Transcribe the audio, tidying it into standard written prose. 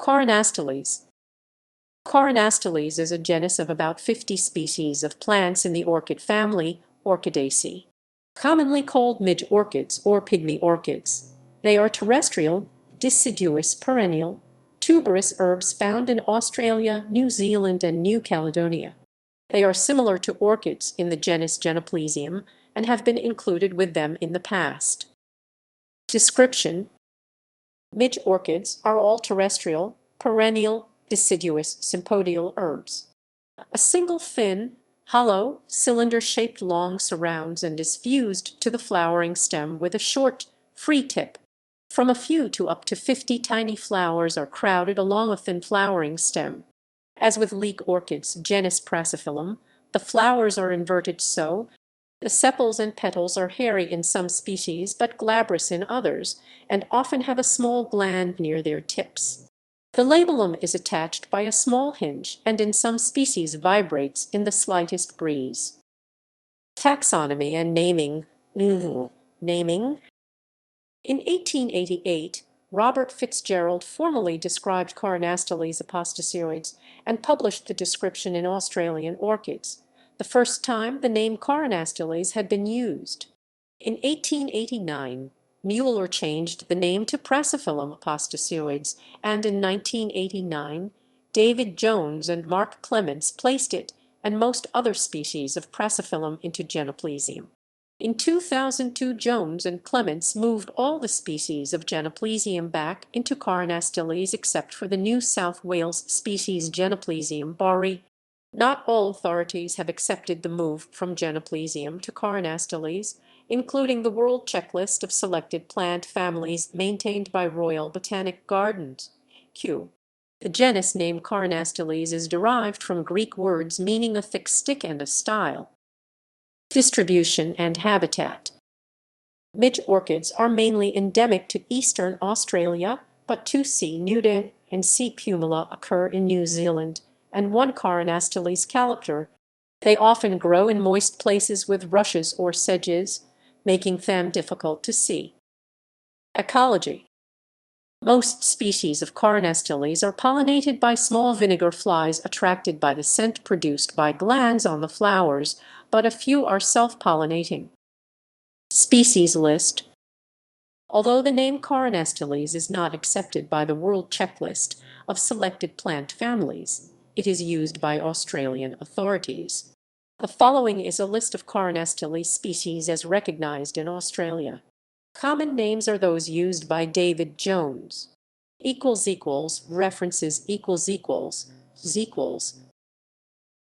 Corunastylis. Corunastylis is a genus of about 50 species of plants in the orchid family, Orchidaceae. Commonly called midge orchids or pygmy orchids. They are terrestrial, deciduous perennial, tuberous herbs found in Australia, New Zealand, and New Caledonia. They are similar to orchids in the genus Genoplesium and have been included with them in the past. Description: midge orchids are all terrestrial, perennial, deciduous sympodial herbs. A single thin, hollow, cylinder-shaped long surrounds and is fused to the flowering stem with a short, free tip. From a few to up to 50 tiny flowers are crowded along a thin flowering stem. As with leek orchids genus Prassophyllum, the flowers are inverted so the sepals and petals are hairy in some species but glabrous in others, and often have a small gland near their tips. The labellum is attached by a small hinge and in some species vibrates in the slightest breeze. Taxonomy and naming. Naming. In 1888, Robert Fitzgerald formally described Corunastylis apostacioides and published the description in Australian Orchids, the first time the name Corunastylis had been used. In 1889, Mueller changed the name to Prassophyllum apostacioides, and in 1989, David Jones and Mark Clements placed it and most other species of Prassophyllum into Genoplesium. In 2002, Jones and Clements moved all the species of Genoplesium back into Corunastylis except for the New South Wales species Genoplesium bari. Not all authorities have accepted the move from Genoplesium to Corunastylis, including the World Checklist of Selected Plant Families maintained by Royal Botanic Gardens. Q. The genus name Corunastylis is derived from Greek words meaning a thick stick and a style. Distribution and habitat. Midge orchids are mainly endemic to eastern Australia, but 2 C. nuda and C. pumila occur in New Zealand, and 1 Corunastylis calopter. They often grow in moist places with rushes or sedges, making them difficult to see. Ecology. Most species of Corunastylis are pollinated by small vinegar flies attracted by the scent produced by glands on the flowers, but a few are self-pollinating. Species list. Although the name Corunastylis is not accepted by the World Checklist of Selected Plant Families, it is used by Australian authorities. The following is a list of Corunastylis species as recognized in Australia. Common names are those used by David Jones. References